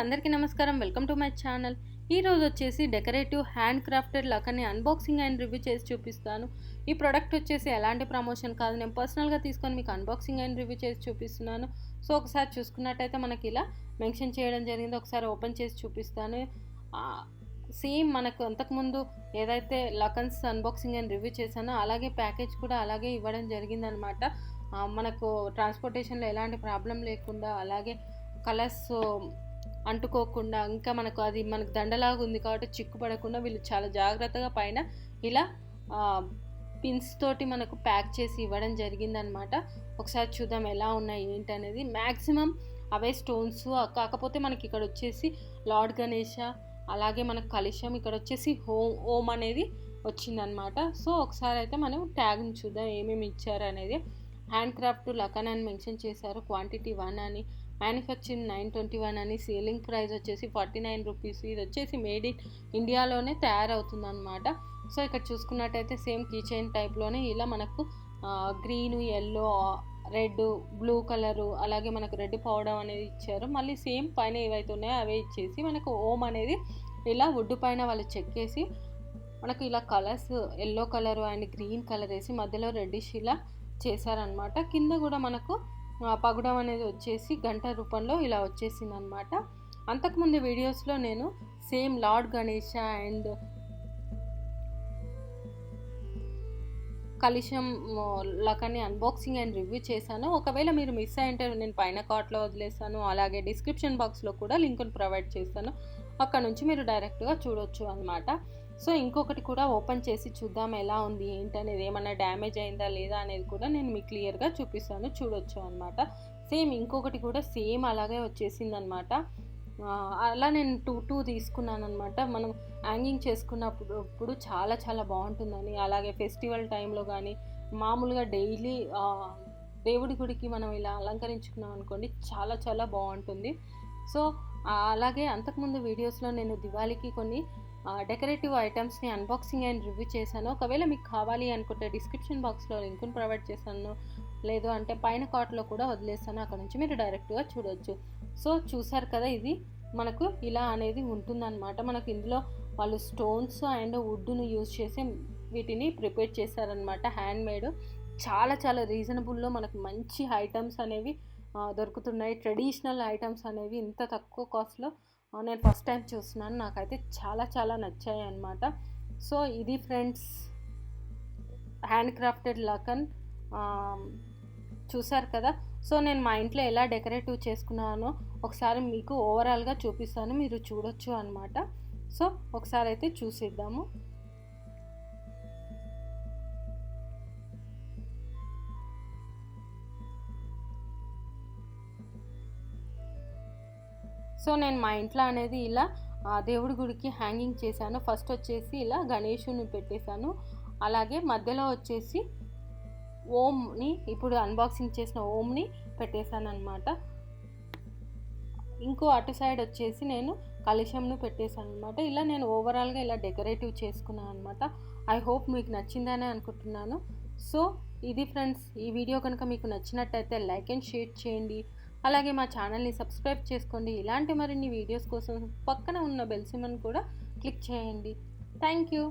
అందరికీ నమస్కారం. Welcome to my channel. ఈ రోజు వచ్చేసి డెకరేటివ్ హ్యాండ్ క్రాఫ్టెడ్ లక్కని అన్బాక్సింగ్ అండ్ రివ్యూ చేసి చూపిస్తాను. ఈ ప్రోడక్ట్ వచ్చేసి ఎలాంటి ప్రమోషన్ కాదు, నేను పర్సనల్గా తీసుకొని మీకు అన్బాక్సింగ్ అండ్ రివ్యూ చేసి చూపిస్తున్నాను. సో ఒకసారి చూసుకున్నట్టయితే మనకి ఇలా మెన్షన్ చేయడం జరిగింది. ఒకసారి ఓపెన్ చేసి చూపిస్తాను. సేమ్ మనకు అంతకుముందు ఏదైతే లకన్స్ అన్బాక్సింగ్ అండ్ రివ్యూ చేశానో అలాగే ప్యాకేజ్ కూడా అలాగే ఇవ్వడం జరిగిందనమాట. మనకు ట్రాన్స్పోర్టేషన్లో ఎలాంటి ప్రాబ్లం లేకుండా, అలాగే కలర్స్ అంటుకోకుండా, ఇంకా మనకు అది మనకు దండలాగా ఉంది కాబట్టి చిక్కుపడకుండా వీళ్ళు చాలా జాగ్రత్తగా పైన ఇలా పిన్స్ తోటి మనకు ప్యాక్ చేసి ఇవ్వడం జరిగిందనమాట. ఒకసారి చూద్దాం ఎలా ఉన్నాయి ఏంటి అనేది. మ్యాక్సిమం అవే స్టోన్స్, కాకపోతే మనకి ఇక్కడ వచ్చేసి లార్డ్ గణేష, అలాగే మనకు కలశం, ఇక్కడ వచ్చేసి ఓం అనేది వచ్చిందనమాట. సో ఒకసారి అయితే మనం ట్యాగ్ని చూద్దాం ఏమేమి ఇచ్చారు అనేది. హ్యాండ్ క్రాఫ్ట్ లకన్ అని మెన్షన్ చేశారు. క్వాంటిటీ 1 అని, మ్యానుఫ్యాక్చరింగ్ 921 అని, సీలింగ్ ప్రైస్ వచ్చేసి 49 రూపీస్. ఇది వచ్చేసి మేడ్ ఇన్ ఇండియాలోనే తయారవుతుంది అనమాట. సో ఇక్కడ చూసుకున్నట్టయితే సేమ్ కీ చైన్ టైప్లోనే ఇలా మనకు green, yellow, red, blue colour, అలాగే మనకు రెడ్ పౌడర్ అనేది ఇచ్చారు. మళ్ళీ సేమ్ పైన ఏవైతే ఉన్నాయో అవే ఇచ్చేసి మనకు ఓం అనేది ఇలా వుడ్ పైన వాళ్ళు చెక్కేసి మనకు ఇలా colours yellow colour and green colour వేసి మధ్యలో రెడ్డిష్ ఇలా చేశారనమాట. కింద కూడా మనకు పగడం అనేది వచ్చేసి గంట రూపంలో ఇలా వచ్చేసింది అనమాట. అంతకుముందు వీడియోస్లో నేను సేమ్ లార్డ్ గణేష అండ్ కలశం లకని అన్బాక్సింగ్ అండ్ రివ్యూ చేశాను. ఒకవేళ మీరు మిస్ అయ్యింటే నేను పైన కార్ట్లో వదిలేస్తాను, అలాగే డిస్క్రిప్షన్ బాక్స్లో కూడా లింక్ను ప్రొవైడ్ చేస్తాను. అక్కడ నుంచి మీరు డైరెక్ట్గా చూడొచ్చు అనమాట. సో ఇంకొకటి కూడా ఓపెన్ చేసి చూద్దాం ఎలా ఉంది ఏంటి అనేది, ఏమన్నా డ్యామేజ్ అయిందా లేదా అనేది కూడా నేను మీకు క్లియర్గా చూపిస్తాను, చూడొచ్చు అనమాట. సేమ్ ఇంకొకటి కూడా సేమ్ అలాగే వచ్చేసింది అనమాట. అలా నేను టూ తీసుకున్నాను అనమాట. మనం హ్యాంగింగ్ చేసుకున్నప్పుడు చాలా చాలా బాగుంటుందని, అలాగే ఫెస్టివల్ టైంలో కానీ మామూలుగా డైలీ దేవుడి గుడికి మనం ఇలా అలంకరించుకున్నాం అనుకోండి, చాలా చాలా బాగుంటుంది. సో అలాగే అంతకుముందు వీడియోస్లో నేను దివాళీకి కొన్ని డెకరేటివ్ ఐటమ్స్ని అన్బాక్సింగ్ అండ్ రివ్యూ చేశాను. ఒకవేళ మీకు కావాలి అనుకుంటే డిస్క్రిప్షన్ బాక్స్లో లింక్ను ప్రొవైడ్ చేశాను, లేదు అంటే పైన కార్ట్లో కూడా వదిలేస్తాను, అక్కడ నుంచి మీరు డైరెక్ట్గా చూడొచ్చు. సో చూసారు కదా, ఇది మనకు ఇలా అనేది ఉంటుందన్నమాట. మనకు ఇందులో వాళ్ళు స్టోన్స్ అండ్ వుడ్ను యూజ్ చేసి వీటిని ప్రిపేర్ చేశారనమాట. హ్యాండ్ మేడ్, చాలా చాలా రీజనబుల్లో మనకు మంచి ఐటమ్స్ అనేవి దొరుకుతున్నాయి. ట్రెడిషనల్ ఐటమ్స్ అనేవి ఇంత తక్కువ కాస్ట్లో నేను ఫస్ట్ టైం చూస్తున్నాను. నాకైతే చాలా చాలా నచ్చాయి అన్నమాట. సో ఇది ఫ్రెండ్స్ హ్యాండ్ క్రాఫ్టెడ్ లకన్ చూసారు కదా. సో నేను మా ఇంట్లో ఎలా డెకరేటివ్ చేసుకున్నానో ఒకసారి మీకు ఓవరాల్గా చూపిస్తాను, మీరు చూడొచ్చు అన్నమాట. సో ఒకసారి అయితే చూసిద్దాము. సో నేను మా ఇంట్లో అనేది ఇలా దేవుడి గుడికి హ్యాంగింగ్ చేశాను. ఫస్ట్ వచ్చేసి ఇలా గణేషుని పెట్టేశాను, అలాగే మధ్యలో వచ్చేసి ఓంని, ఇప్పుడు అన్బాక్సింగ్ చేసిన ఓంని పెట్టేశాను అనమాట. ఇంకో అటు సైడ్ వచ్చేసి నేను కలశంను పెట్టేశాను అనమాట. ఇలా నేను ఓవరాల్గా ఇలా డెకరేటివ్ చేసుకున్నాను అనమాట. ఐ హోప్ మీకు నచ్చిందనే అనుకుంటున్నాను. సో ఇది ఫ్రెండ్స్, ఈ వీడియో కనుక మీకు నచ్చినట్టయితే లైక్ అండ్ షేర్ చేయండి, అలాగే మా ఛానల్ని సబ్స్క్రైబ్ చేసుకోండి. ఇలాంటి మరిన్ని వీడియోస్ కోసం పక్కన ఉన్న బెల్ సింబల్ని కూడా క్లిక్ చేయండి. Thank you.